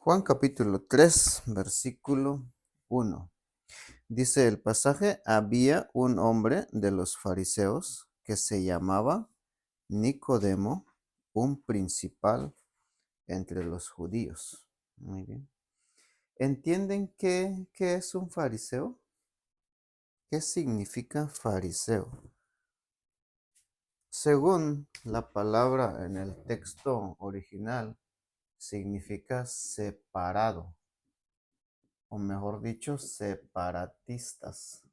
Juan capítulo 3, versículo 1. Dice el pasaje, había un hombre de los fariseos que se llamaba Nicodemo, un principal entre los judíos. Muy bien. ¿Entienden qué es un fariseo? ¿Qué significa fariseo? Según la palabra en el texto original, significa separado, o mejor dicho, separatistas.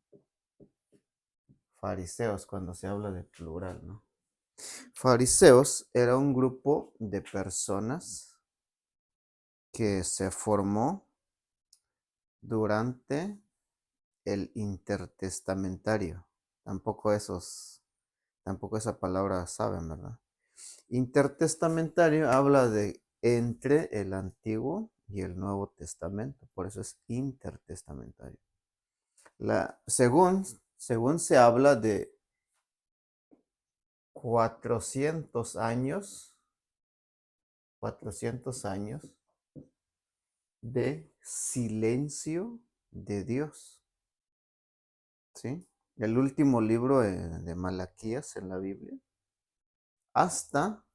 Fariseos, cuando se habla de plural, ¿no? Fariseos era un grupo de personas que se formó durante el intertestamentario. Tampoco esa palabra saben, ¿verdad? Intertestamentario habla de entre el Antiguo y el Nuevo Testamento, por eso es intertestamentario. Según se habla de 400 años, 400 años de silencio de Dios, ¿sí? El último libro de Malaquías en la Biblia, hasta,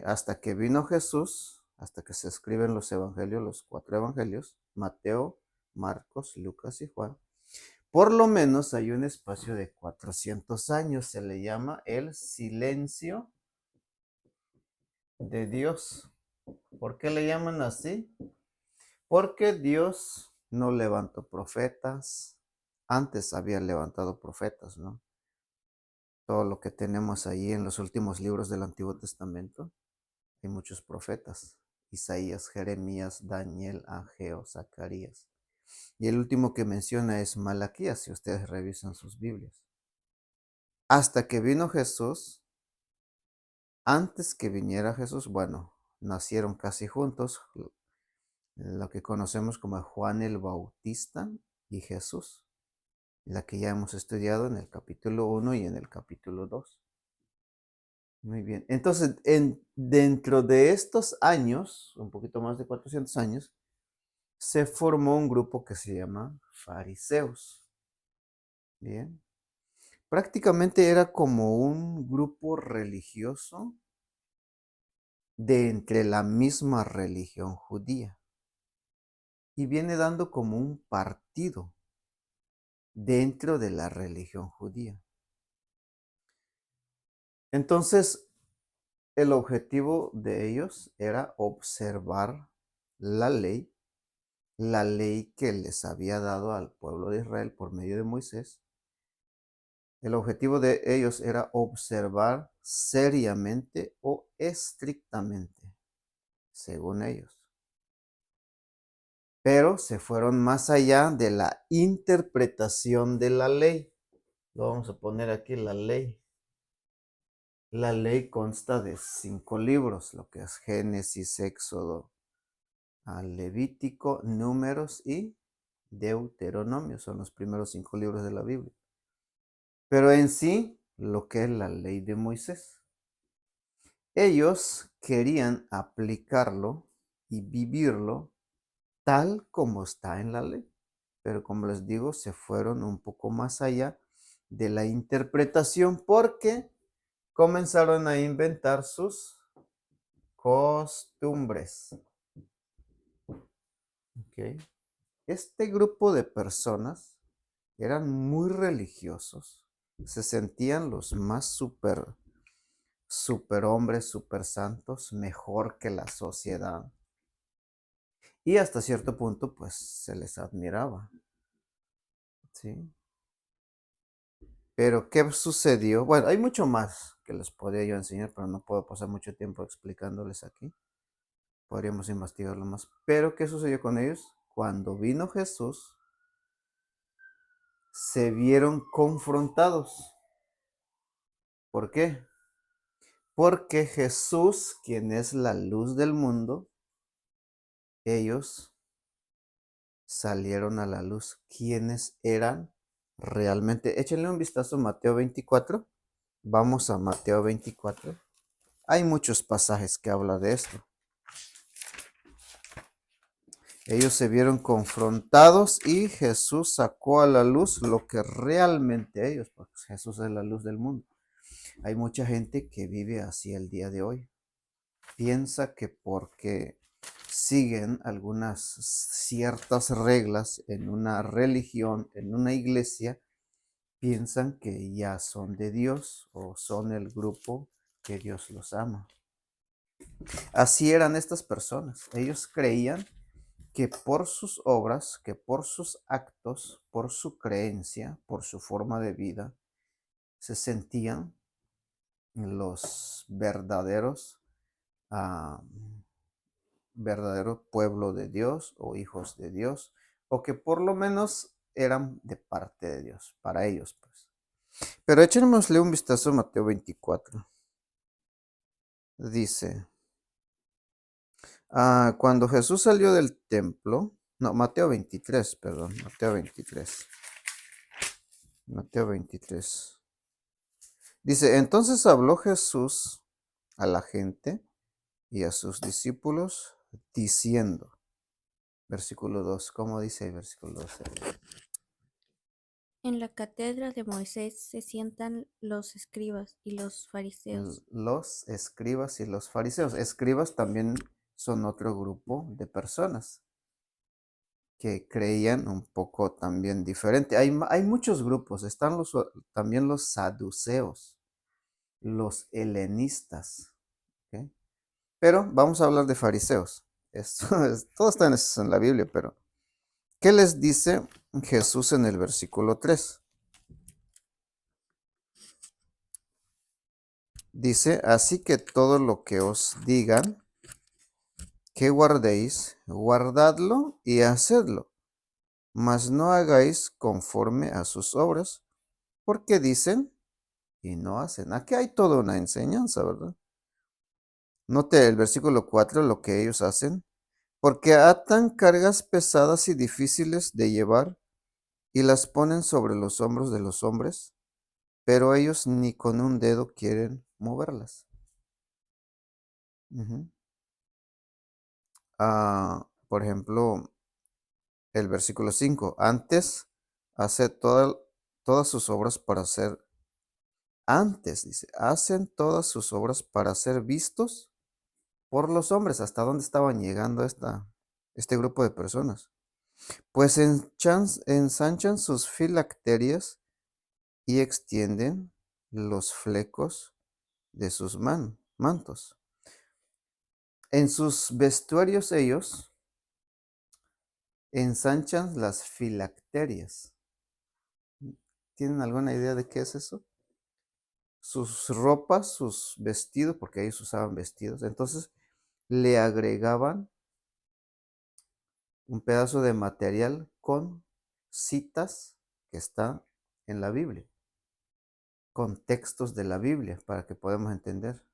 hasta que vino Jesús, hasta que se escriben los evangelios, los 4 evangelios, Mateo, Marcos, Lucas y Juan. Por lo menos hay un espacio de 400 años, se le llama el silencio de Dios. ¿Por qué le llaman así? Porque Dios no levantó profetas. Antes había levantado profetas, ¿no? Todo lo que tenemos ahí en los últimos libros del Antiguo Testamento, hay muchos profetas. Isaías, Jeremías, Daniel, Ageo, Zacarías. Y el último que menciona es Malaquías, si ustedes revisan sus Biblias. Hasta que vino Jesús, antes que viniera Jesús, bueno, nacieron casi juntos, lo que conocemos como Juan el Bautista y Jesús, la que ya hemos estudiado en el capítulo 1 y en el capítulo 2. Muy bien, entonces dentro de estos años, un poquito más de 400 años, se formó un grupo que se llama fariseos. Bien, prácticamente era como un grupo religioso de entre la misma religión judía y viene dando como un partido dentro de la religión judía. Entonces, el objetivo de ellos era observar la ley que les había dado al pueblo de Israel por medio de Moisés. El objetivo de ellos era observar seriamente o estrictamente, según ellos. Pero se fueron más allá de la interpretación de la ley. Lo vamos a poner aquí, la ley. La ley consta de 5 libros, lo que es Génesis, Éxodo, Levítico, Números y Deuteronomio. Son los primeros 5 libros de la Biblia. Pero en sí, lo que es la ley de Moisés. Ellos querían aplicarlo y vivirlo tal como está en la ley. Pero como les digo, se fueron un poco más allá de la interpretación porque comenzaron a inventar sus costumbres. Okay. Este grupo de personas eran muy religiosos, se sentían los más super hombres, super santos, mejor que la sociedad. Y hasta cierto punto, pues, se les admiraba. ¿Sí? Pero, ¿qué sucedió? Bueno, hay mucho más que les podría yo enseñar, pero no puedo pasar mucho tiempo explicándoles aquí. Podríamos investigarlo más. Pero, ¿qué sucedió con ellos? Cuando vino Jesús, se vieron confrontados. ¿Por qué? Porque Jesús, quien es la luz del mundo, ellos salieron a la luz. ¿Quiénes eran realmente? Échenle un vistazo a Mateo 24. Vamos a Mateo 24. Hay muchos pasajes que hablan de esto. Ellos se vieron confrontados y Jesús sacó a la luz lo que realmente ellos, porque Jesús es la luz del mundo. Hay mucha gente que vive así el día de hoy. Piensa que porque siguen algunas ciertas reglas en una religión, en una iglesia, piensan que ya son de Dios o son el grupo que Dios los ama. Así eran estas personas. Ellos creían que por sus obras, que por sus actos, por su creencia, por su forma de vida, se sentían los verdaderos, ah, verdadero pueblo de Dios o hijos de Dios, o que por lo menos eran de parte de Dios, para ellos pues. Pero échenosle un vistazo a Mateo 24. Dice, cuando Jesús salió del templo, no, Mateo 23, perdón, Mateo 23. Mateo 23. Dice, entonces habló Jesús a la gente y a sus discípulos diciendo, versículo 2, ¿cómo dice el versículo 2? En la cátedra de Moisés se sientan los escribas y los fariseos. Los escribas y los fariseos. Escribas también son otro grupo de personas que creían un poco también diferente. Hay muchos grupos, están también los saduceos, los helenistas, ¿ok? Pero vamos a hablar de fariseos. Todo está en la Biblia, pero ¿qué les dice Jesús en el versículo 3? Dice, así que todo lo que os digan que guardéis, guardadlo y hacedlo, mas no hagáis conforme a sus obras, porque dicen y no hacen. Aquí hay toda una enseñanza, ¿verdad? Note el versículo 4, lo que ellos hacen, porque atan cargas pesadas y difíciles de llevar y las ponen sobre los hombros de los hombres, pero ellos ni con un dedo quieren moverlas. Ujú. Por ejemplo, el versículo 5, antes hace todas sus obras para ser, antes dice, hacen todas sus obras para ser vistos por los hombres. ¿Hasta dónde estaban llegando este grupo de personas? Pues ensanchan sus filacterias y extienden los flecos de sus mantos. En sus vestuarios ellos ensanchan las filacterias. ¿Tienen alguna idea de qué es eso? Sus ropas, sus vestidos, porque ellos usaban vestidos. Entonces le agregaban un pedazo de material con citas que están en la Biblia, con textos de la Biblia para que podamos entender.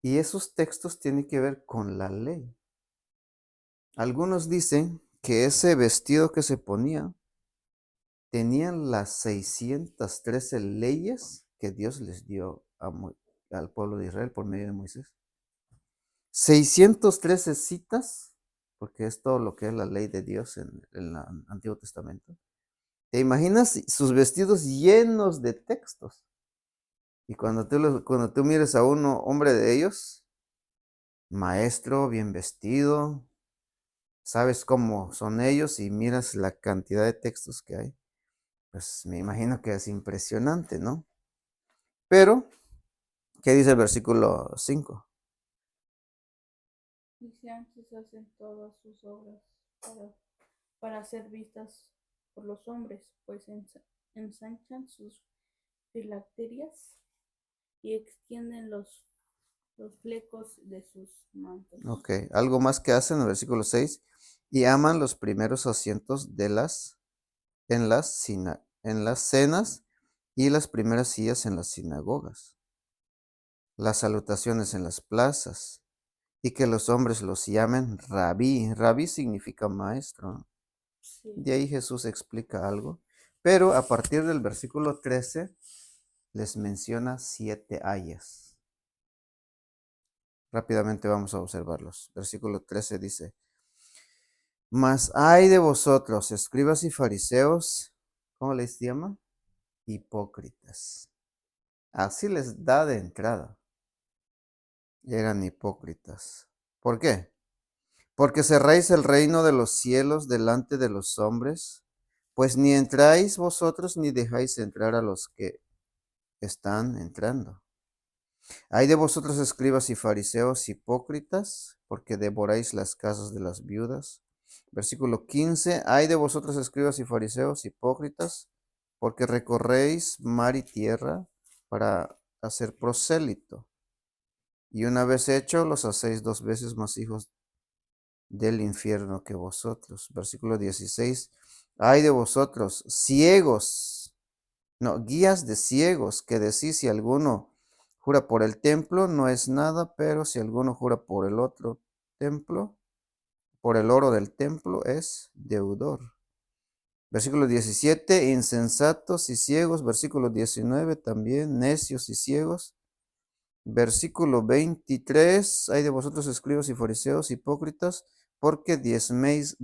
Y esos textos tienen que ver con la ley. Algunos dicen que ese vestido que se ponía tenían las 613 leyes que Dios les dio al pueblo de Israel por medio de Moisés. 613 citas, porque es todo lo que es la ley de Dios en el Antiguo Testamento. ¿Te imaginas sus vestidos llenos de textos? Y cuando tú mires a uno, hombre de ellos, maestro, bien vestido, sabes cómo son ellos y miras la cantidad de textos que hay, pues me imagino que es impresionante, ¿no? Pero, ¿qué dice el versículo 5? Dice antes hacen todas sus obras para ser vistas por los hombres, pues ensanchan sus filacterias y extienden los flecos de sus mantos. Ok, algo más que hacen en el versículo 6, y aman los primeros asientos en las cenas y las primeras sillas en las sinagogas, las salutaciones en las plazas, y que los hombres los llamen rabí. Rabí significa maestro, ¿no? Sí. De ahí Jesús explica algo, pero a partir del versículo 13 les menciona 7 ayes. Rápidamente vamos a observarlos. Versículo 13 dice, Mas ay de vosotros, escribas y fariseos, ¿cómo les llama? Hipócritas. Así les da de entrada. Eran hipócritas. ¿Por qué? Porque cerráis el reino de los cielos delante de los hombres, pues ni entráis vosotros ni dejáis entrar a los que están entrando. Hay de vosotros escribas y fariseos hipócritas, porque devoráis las casas de las viudas. Versículo 15. Hay de vosotros escribas y fariseos hipócritas, porque recorréis mar y tierra para hacer prosélito. Y una vez hecho, los hacéis 2 veces más hijos del infierno que vosotros. Versículo 16. Hay de vosotros ciegos, no, guías de ciegos, que decís: si alguno jura por el templo, no es nada, pero si alguno jura por el otro templo, por el oro del templo, es deudor. Versículo 17, insensatos y ciegos. Versículo 19, también necios y ciegos. Versículo 23, hay de vosotros escribas y fariseos hipócritas, porque diezmáis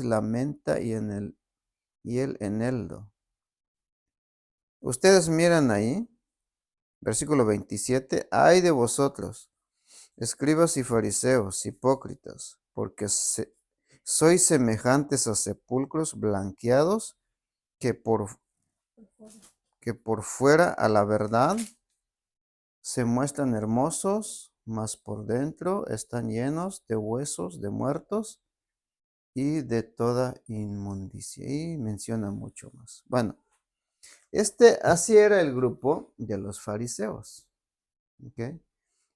la menta y el eneldo. Ustedes miran ahí, versículo 27, ay de vosotros, escribas y fariseos hipócritas, porque sois semejantes a sepulcros blanqueados que por, por fuera. que por fuera a la verdad se muestran hermosos, mas por dentro están llenos de huesos de muertos y de toda inmundicia. Y menciona mucho más. Bueno, así era el grupo de los fariseos. ¿Ok?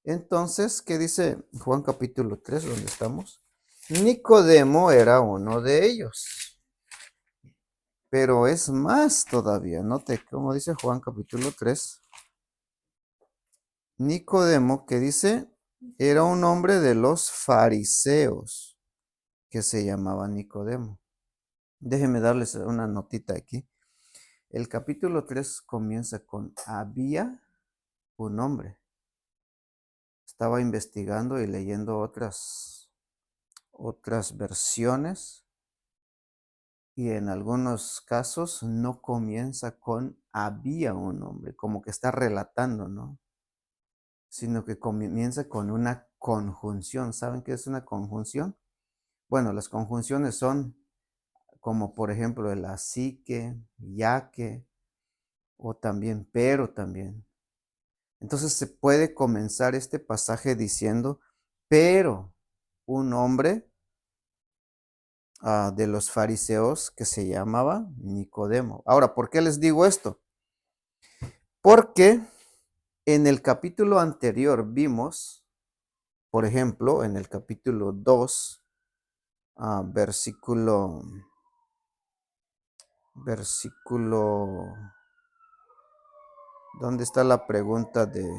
Entonces, ¿qué dice Juan capítulo 3, donde estamos? Nicodemo era uno de ellos. Pero es más todavía. Note cómo dice Juan capítulo 3. Nicodemo, que dice, era un hombre de los fariseos que se llamaba Nicodemo. Déjenme darles una notita aquí. El capítulo 3 comienza con: había un hombre. Estaba investigando y leyendo otras versiones, y en algunos casos no comienza con había un hombre, como que está relatando, ¿no? Sino que comienza con una conjunción. ¿Saben qué es una conjunción? Bueno, las conjunciones son como, por ejemplo, el así que, ya que, o también pero también. Entonces se puede comenzar este pasaje diciendo: pero un hombre de los fariseos que se llamaba Nicodemo. Ahora, ¿por qué les digo esto? Porque en el capítulo anterior vimos, por ejemplo, en el capítulo 2, versículo, ¿dónde está la pregunta de?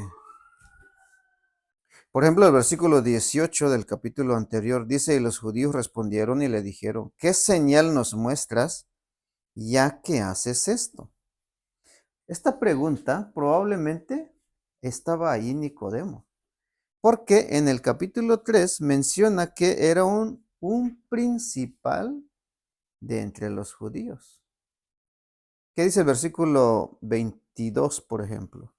Por ejemplo, el versículo 18 del capítulo anterior dice: y los judíos respondieron y le dijeron: ¿qué señal nos muestras ya que haces esto? Esta pregunta probablemente estaba ahí Nicodemo, porque en el capítulo 3 menciona que era un principal de entre los judíos. ¿Qué dice el versículo 22, por ejemplo?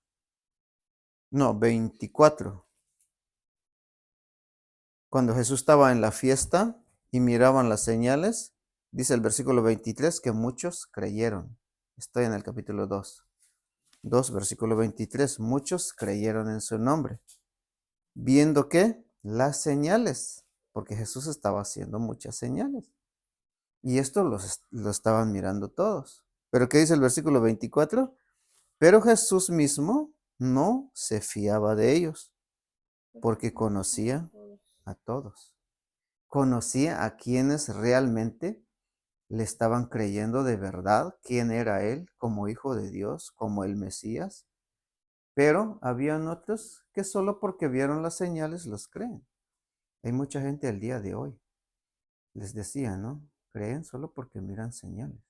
No, 24. Cuando Jesús estaba en la fiesta y miraban las señales, dice el versículo 23 que muchos creyeron. Estoy en el capítulo 2, versículo 23. Muchos creyeron en su nombre, viendo que las señales, porque Jesús estaba haciendo muchas señales. Y esto lo estaban mirando todos. Pero ¿qué dice el versículo 24? Pero Jesús mismo no se fiaba de ellos, porque conocía a todos. Conocía a quienes realmente le estaban creyendo de verdad, quién era él como hijo de Dios, como el Mesías. Pero habían otros que solo porque vieron las señales los creen. Hay mucha gente al día de hoy, les decía, ¿no? Creen solo porque miran señales,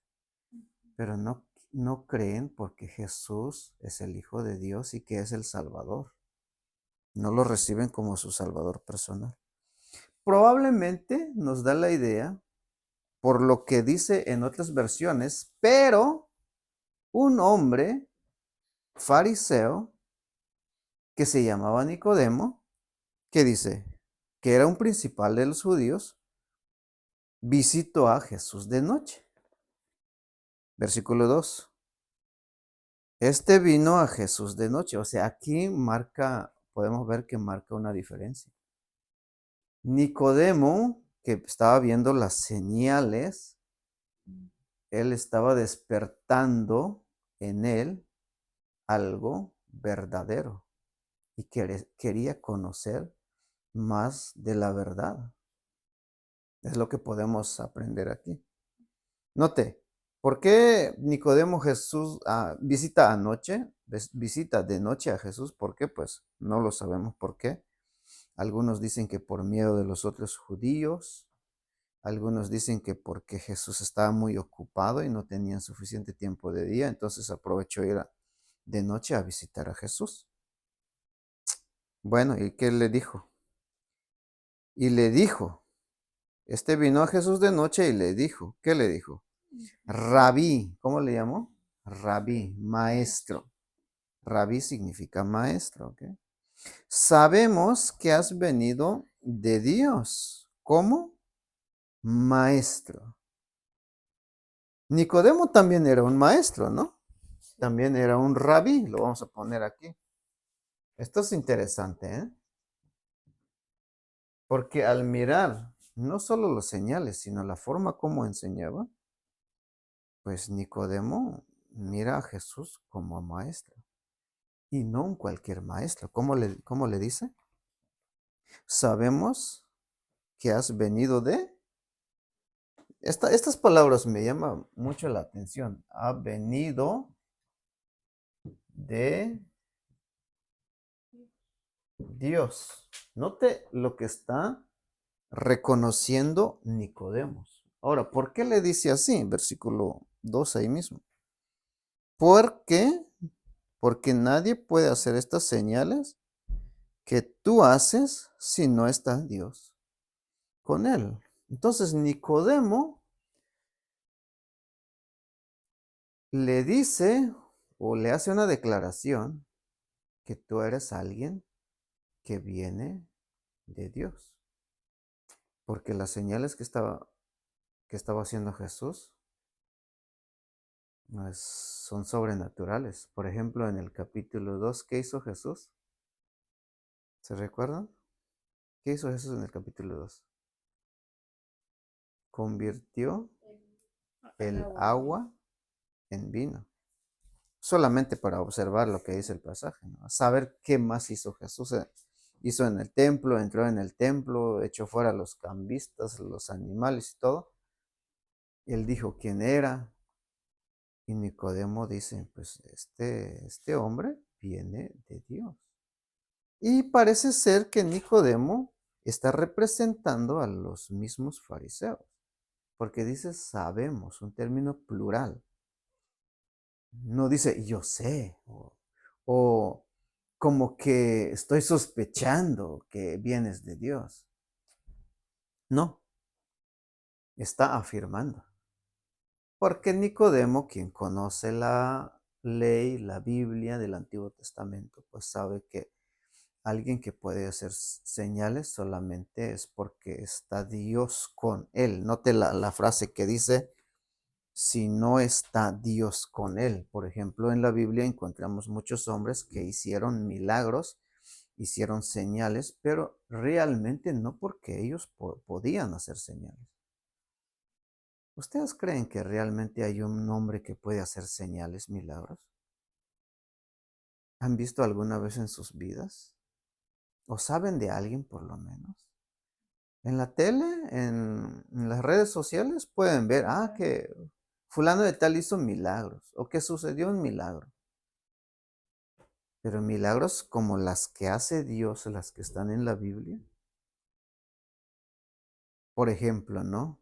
pero no creen porque Jesús es el Hijo de Dios y que es el Salvador. No lo reciben como su Salvador personal. Probablemente nos da la idea por lo que dice en otras versiones, pero un hombre fariseo que se llamaba Nicodemo, que dice que era un principal de los judíos, visitó a Jesús de noche. Versículo 2. Este vino a Jesús de noche. O sea, aquí podemos ver que marca una diferencia. Nicodemo, que estaba viendo las señales, él estaba despertando en él algo verdadero y quería conocer más de la verdad. Es lo que podemos aprender aquí. Note, ¿por qué Nicodemo visita de noche a Jesús? ¿Por qué? Pues no lo sabemos por qué. Algunos dicen que por miedo de los otros judíos. Algunos dicen que porque Jesús estaba muy ocupado y no tenía suficiente tiempo de día, entonces aprovechó ir de noche a visitar a Jesús. Bueno, ¿y qué le dijo? Y le dijo, este vino a Jesús de noche y le dijo, ¿qué le dijo? Rabí, ¿cómo le llamó? Rabí, maestro. Rabí significa maestro, ¿ok? Sabemos que has venido de Dios. ¿Cómo? Maestro. Nicodemo también era un maestro, ¿no? También era un rabí, lo vamos a poner aquí. Esto es interesante, ¿eh? Porque al mirar no solo las señales, sino la forma como enseñaba, pues Nicodemo mira a Jesús como maestro. Y no un cualquier maestro. ¿Cómo le dice? Sabemos que has venido de... Estas palabras me llaman mucho la atención. Ha venido de Dios. Note lo que está reconociendo Nicodemos. Ahora, ¿por qué le dice así? Versículo 2 ahí mismo. ¿Por qué? Porque nadie puede hacer estas señales que tú haces si no está Dios con él. Entonces Nicodemo le dice o le hace una declaración que tú eres alguien que viene de Dios. Porque las señales que estaba haciendo Jesús son sobrenaturales. Por ejemplo, en el capítulo 2, ¿qué hizo Jesús? ¿Se recuerdan? ¿Qué hizo Jesús en el capítulo 2? Convirtió el agua en vino. Solamente para observar lo que dice el pasaje, ¿no? Saber qué más hizo Jesús. Hizo en el templo, entró en el templo, echó fuera los cambistas, los animales y todo. Él dijo quién era. Y Nicodemo dice, pues este hombre viene de Dios. Y parece ser que Nicodemo está representando a los mismos fariseos, porque dice sabemos, un término plural. No dice yo sé, o como que estoy sospechando que vienes de Dios. No, está afirmando. Porque Nicodemo, quien conoce la ley, la Biblia del Antiguo Testamento, pues sabe que alguien que puede hacer señales solamente es porque está Dios con él. Note la frase que dice, si no está Dios con él. Por ejemplo, en la Biblia encontramos muchos hombres que hicieron milagros, hicieron señales, pero realmente no porque ellos podían hacer señales. ¿Ustedes creen que realmente hay un hombre que puede hacer señales, milagros? ¿Han visto alguna vez en sus vidas? ¿O saben de alguien por lo menos? En la tele, en las redes sociales pueden ver, que fulano de tal hizo milagros o que sucedió un milagro. Pero milagros como las que hace Dios, las que están en la Biblia. Por ejemplo, ¿no?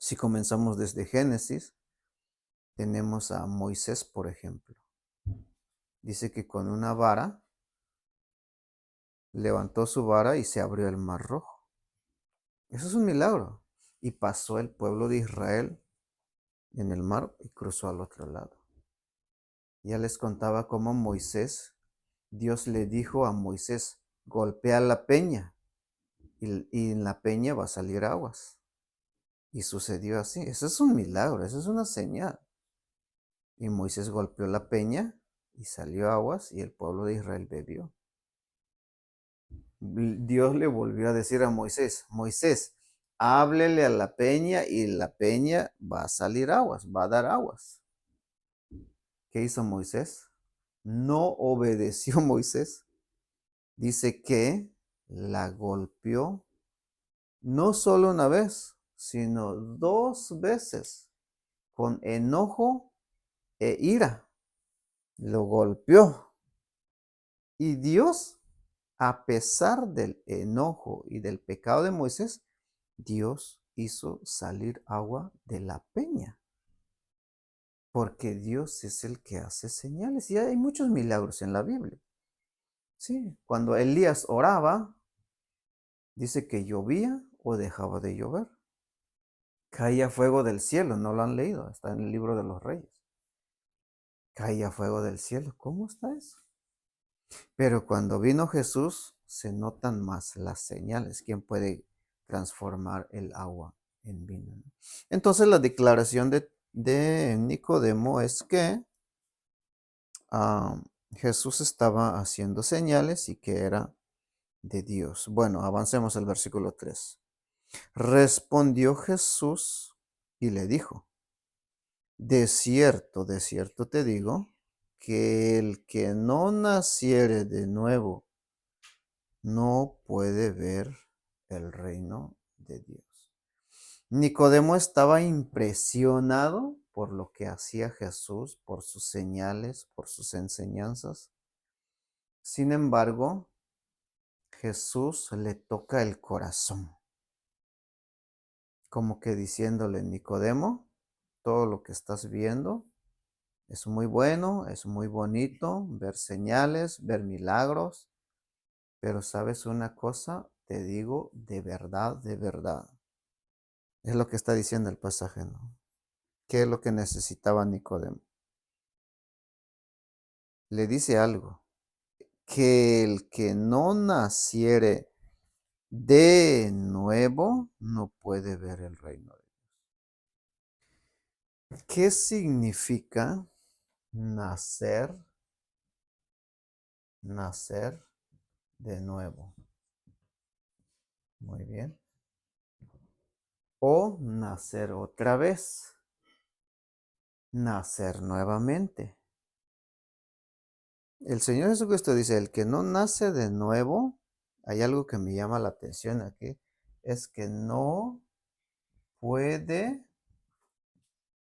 Si comenzamos desde Génesis, tenemos a Moisés, por ejemplo. Dice que con una vara levantó su vara y se abrió el mar rojo. Eso es un milagro. Y pasó el pueblo de Israel en el mar y cruzó al otro lado. Ya les contaba cómo Dios le dijo a Moisés, golpea la peña y en la peña va a salir aguas. Y sucedió así. Eso es un milagro, eso es una señal. Y Moisés golpeó la peña y salió aguas y el pueblo de Israel bebió. Dios le volvió a decir a Moisés, Moisés, háblele a la peña y la peña va a salir aguas, va a dar aguas. ¿Qué hizo Moisés? No obedeció Moisés. Dice que la golpeó no solo una vez, sino 2 veces, con enojo e ira. Lo golpeó. Y Dios, a pesar del enojo y del pecado de Moisés, Dios hizo salir agua de la peña. Porque Dios es el que hace señales. Y hay muchos milagros en la Biblia. Sí, cuando Elías oraba, dice que llovía o dejaba de llover. Caía fuego del cielo, no lo han leído, está en el libro de los Reyes. Caía fuego del cielo, ¿cómo está eso? Pero cuando vino Jesús, se notan más las señales. ¿Quién puede transformar el agua en vino? Entonces la declaración de Nicodemo es que Jesús estaba haciendo señales y que era de Dios. Bueno, avancemos al versículo 3. Respondió Jesús y le dijo, de cierto te digo, que el que no naciere de nuevo no puede ver el reino de Dios. Nicodemo estaba impresionado por lo que hacía Jesús, por sus señales, por sus enseñanzas. Sin embargo, Jesús le toca el corazón, como que diciéndole, Nicodemo, todo lo que estás viendo es muy bueno, es muy bonito, ver señales, ver milagros, pero sabes una cosa, te digo de verdad, de verdad. Es lo que está diciendo el pasaje, ¿no? ¿Qué es lo que necesitaba Nicodemo? Le dice algo, que el que no naciere de nuevo no puede ver el reino de Dios. ¿Qué significa nacer, nacer de nuevo? Muy bien. O nacer otra vez, nacer nuevamente. El Señor Jesucristo dice, el que no nace de nuevo, hay algo que me llama la atención aquí, es que no puede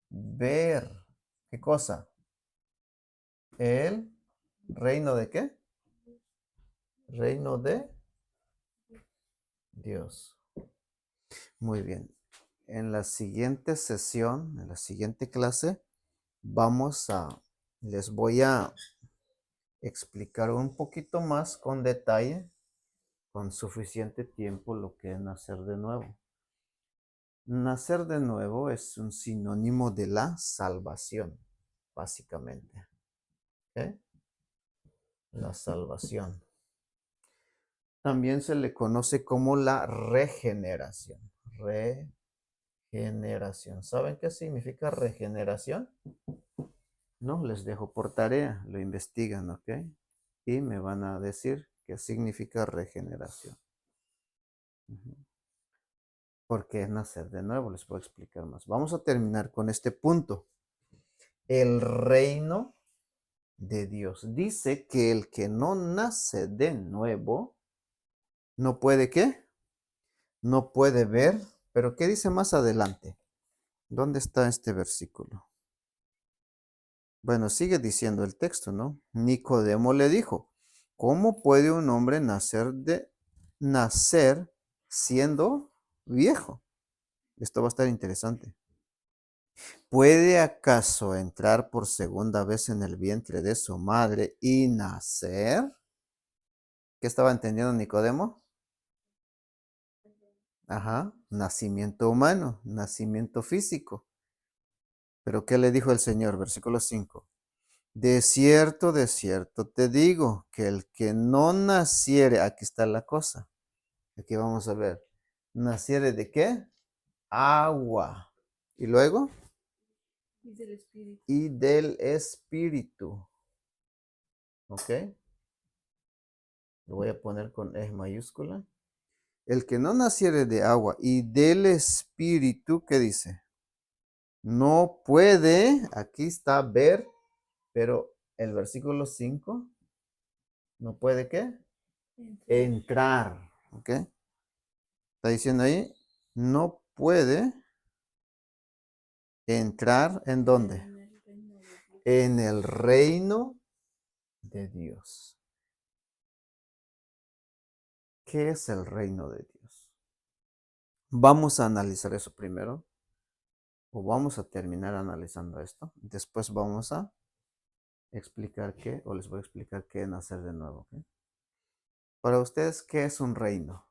ver. ¿Qué cosa? El reino de qué? Reino de Dios. Muy bien. En la siguiente sesión, en la siguiente clase, les voy a explicar un poquito más con detalle, con suficiente tiempo, lo que es nacer de nuevo. Nacer de nuevo es un sinónimo de la salvación, básicamente. ¿Ok? La salvación. También se le conoce como la regeneración. Regeneración. ¿Saben qué significa regeneración? No, les dejo por tarea, lo investigan, ¿ok? Y me van a decir qué significa regeneración. Porque es nacer de nuevo, les puedo explicar más. Vamos a terminar con este punto. El reino de Dios. Dice que el que no nace de nuevo, no puede ¿qué? No puede ver. Pero ¿qué dice más adelante? ¿Dónde está este versículo? Bueno, sigue diciendo el texto, ¿no? Nicodemo le dijo, ¿cómo puede un hombre nacer siendo viejo? Esto va a estar interesante. ¿Puede acaso entrar por segunda vez en el vientre de su madre y nacer? ¿Qué estaba entendiendo Nicodemo? Ajá, nacimiento humano, nacimiento físico. Pero ¿qué le dijo el Señor? Versículo 5. De cierto te digo que el que no naciere, aquí está la cosa, aquí vamos a ver, naciere de qué? Agua. Y luego, Y del Espíritu. y del Espíritu. ¿Ok? Lo voy a poner con E mayúscula. El que no naciere de agua y del Espíritu, ¿qué dice? No puede, aquí está ver, pero el versículo 5, no puede ¿qué? Entrar. ¿Ok? Está diciendo ahí, no puede entrar ¿en dónde? En el reino de Dios. En el reino de Dios. ¿Qué es el reino de Dios? Vamos a analizar eso primero, o vamos a terminar analizando esto. Después vamos a explicar qué, o les voy a explicar qué es nacer de nuevo. ¿Ok? Para ustedes, ¿qué es un reino?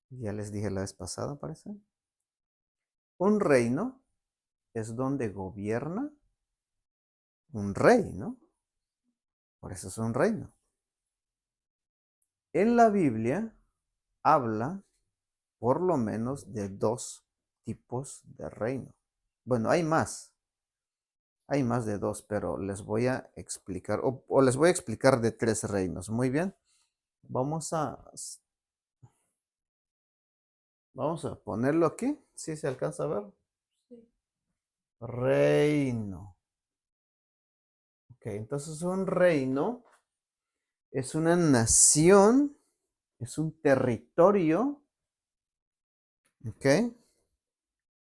Ya les dije la vez pasada, parece. Un reino es donde gobierna un rey, ¿no? Por eso es un reino. En la Biblia habla por lo menos de dos tipos de reino. Bueno, hay más de dos, pero les voy a explicar, o les voy a explicar de tres reinos. Muy bien, vamos a, vamos a ponerlo aquí, si se alcanza a ver. Sí. Reino. Ok, entonces un reino es una nación, es un territorio, ok,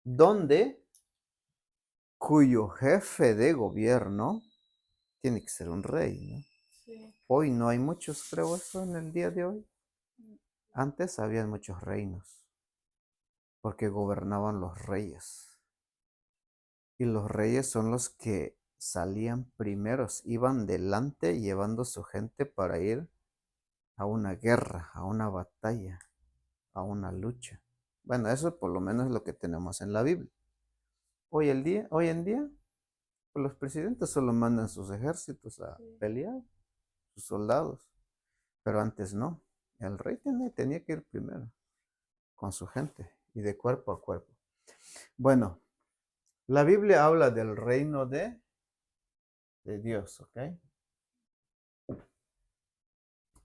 donde cuyo jefe de gobierno tiene que ser un rey, ¿no? Sí. Hoy no hay muchos, creo eso, en el día de hoy. Mm. Antes había muchos reinos, porque gobernaban los reyes. Y los reyes son los que salían primeros, iban delante llevando su gente para ir a una guerra, a una batalla, a una lucha. Bueno, eso por lo menos es lo que tenemos en la Biblia. Hoy en día, pues los presidentes solo mandan sus ejércitos a Sí. pelear, sus soldados. Pero antes no. El rey tenía que ir primero con su gente y de cuerpo a cuerpo. Bueno, la Biblia habla del reino de Dios, ¿ok?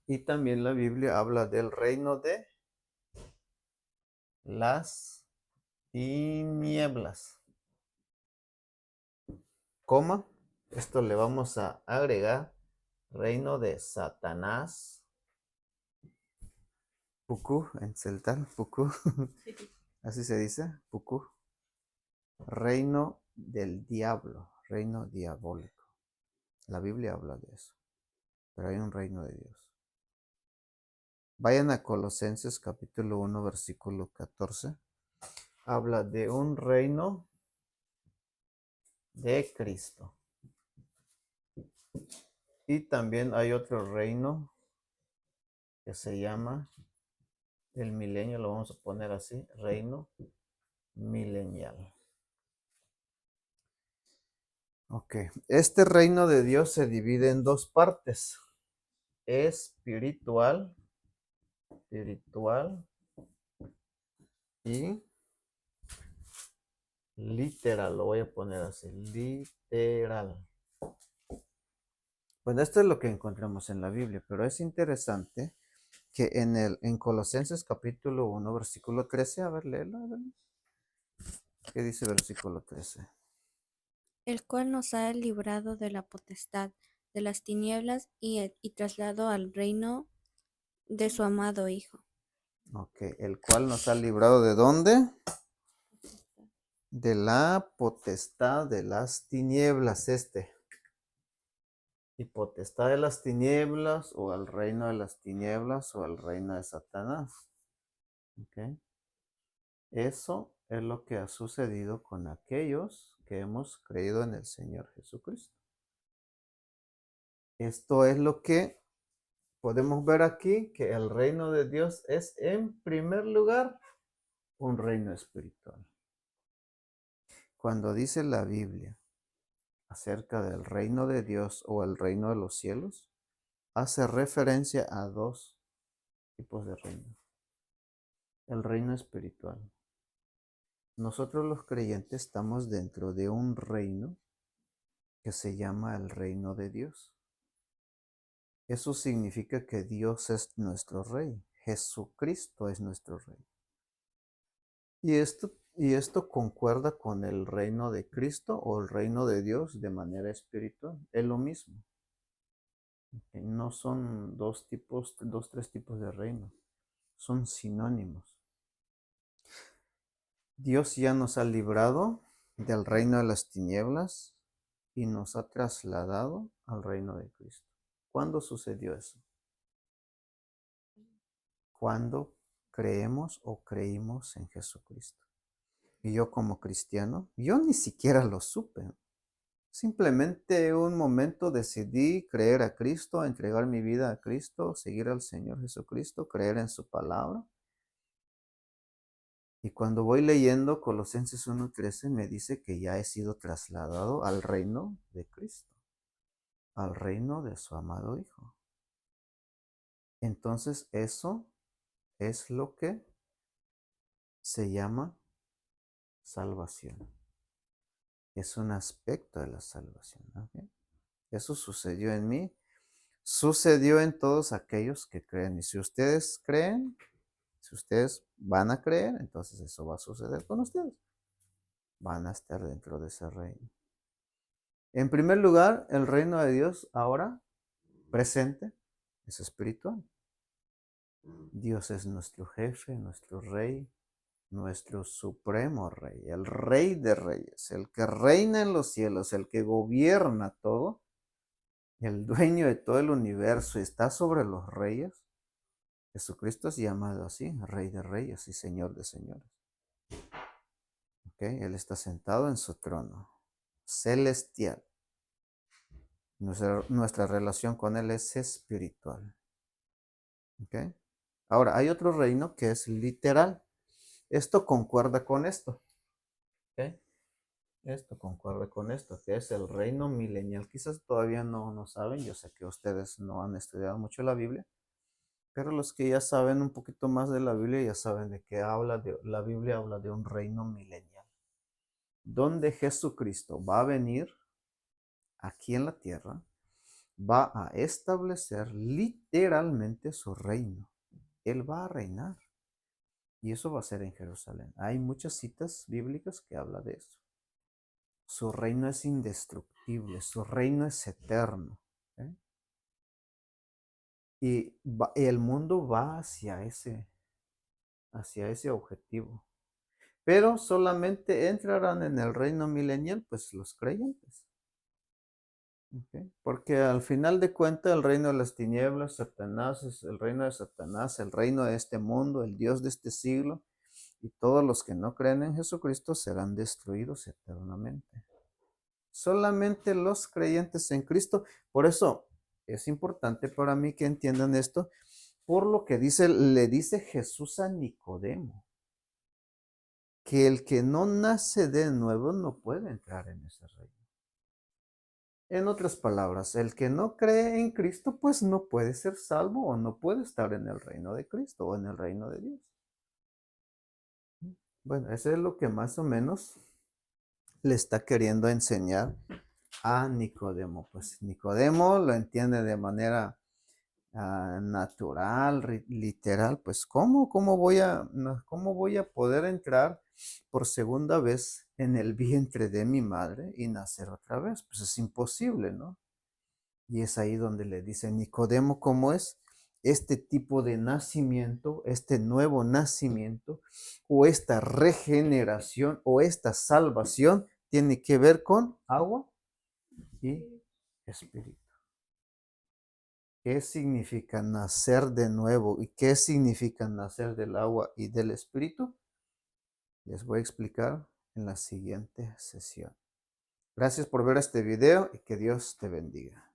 Y también la Biblia habla del reino de las tinieblas. Coma, esto le vamos a agregar reino de Satanás. Puku, en celtal, Puku. Sí. Así se dice, Puku. Reino del diablo, reino diabólico. La Biblia habla de eso, pero hay un reino de Dios. Vayan a Colosenses capítulo 1, versículo 14. Habla de un reino de Cristo. Y también hay otro reino que se llama el milenio, lo vamos a poner así, reino milenial. Ok, este reino de Dios se divide en dos partes, espiritual y literal, lo voy a poner así, literal. Bueno, esto es lo que encontramos en la Biblia, pero es interesante que en Colosenses capítulo 1, versículo 13, a ver, léelo, a ver. ¿Qué dice versículo 13? El cual nos ha librado de la potestad de las tinieblas y trasladado al reino de su amado Hijo. Ok, el cual nos ha librado de dónde? Potestad. De la potestad de las tinieblas, y potestad de las tinieblas, o al reino de las tinieblas, o al reino de Satanás. Ok. Eso es lo que ha sucedido con aquellos que hemos creído en el Señor Jesucristo. Esto es lo que podemos ver aquí que el reino de Dios es, en primer lugar, un reino espiritual. Cuando dice la Biblia acerca del reino de Dios o el reino de los cielos, hace referencia a dos tipos de reino. El reino espiritual. Nosotros los creyentes estamos dentro de un reino que se llama el reino de Dios. Eso significa que Dios es nuestro rey. Jesucristo es nuestro rey. Y esto concuerda con el reino de Cristo o el reino de Dios de manera espiritual. Es lo mismo. No son tres tipos de reino. Son sinónimos. Dios ya nos ha librado del reino de las tinieblas y nos ha trasladado al reino de Cristo. ¿Cuándo sucedió eso? Cuando creemos o creímos en Jesucristo. Y yo como cristiano, yo ni siquiera lo supe. Simplemente un momento decidí creer a Cristo, entregar mi vida a Cristo, seguir al Señor Jesucristo, creer en su palabra. Y cuando voy leyendo Colosenses 1:13 me dice que ya he sido trasladado al reino de Cristo, al reino de su amado Hijo. Entonces eso es lo que se llama salvación. Es un aspecto de la salvación. ¿Okay? Eso sucedió en mí, sucedió en todos aquellos que creen. Y si ustedes creen, si ustedes van a creer, entonces eso va a suceder con ustedes. Van a estar dentro de ese reino. En primer lugar, el reino de Dios ahora presente es espiritual. Dios es nuestro jefe, nuestro rey, nuestro supremo rey, el rey de reyes, el que reina en los cielos, el que gobierna todo, el dueño de todo el universo y está sobre los reyes. Jesucristo es llamado así, rey de reyes y señor de señores. ¿Okay? Él está sentado en su trono celestial. Nuestra relación con Él es espiritual. ¿Okay? Ahora, hay otro reino que es literal. Esto concuerda con esto. ¿Okay? Esto concuerda con esto, que es el reino milenial. Quizás todavía no saben, yo sé que ustedes no han estudiado mucho la Biblia, pero los que ya saben un poquito más de la Biblia ya saben de qué la Biblia habla de un reino milenial, donde Jesucristo va a venir aquí en la tierra, va a establecer literalmente su reino. Él va a reinar. Y eso va a ser en Jerusalén. Hay muchas citas bíblicas que hablan de eso. Su reino es indestructible, su reino es eterno. ¿Eh? Y el mundo va hacia ese objetivo. Pero solamente entrarán en el reino milenial, pues los creyentes. ¿Okay? Porque al final de cuentas el reino de las tinieblas, Satanás es el reino de Satanás, el reino de este mundo, el Dios de este siglo, y todos los que no creen en Jesucristo serán destruidos eternamente. Solamente los creyentes en Cristo. Por eso es importante para mí que entiendan esto, por lo que le dice Jesús a Nicodemo, que el que no nace de nuevo no puede entrar en ese reino. En otras palabras, el que no cree en Cristo, pues no puede ser salvo o no puede estar en el reino de Cristo o en el reino de Dios. Bueno, eso es lo que más o menos le está queriendo enseñar a Nicodemo. Pues Nicodemo lo entiende de manera natural, literal. Pues ¿cómo voy a poder entrar por segunda vez en el vientre de mi madre y nacer otra vez? Pues es imposible, ¿no? Y es ahí donde le dice Nicodemo cómo es este tipo de nacimiento, este nuevo nacimiento, o esta regeneración, o esta salvación, tiene que ver con agua y espíritu. ¿Qué significa nacer de nuevo y qué significa nacer del agua y del espíritu? Les voy a explicar en la siguiente sesión. Gracias por ver este video y que Dios te bendiga.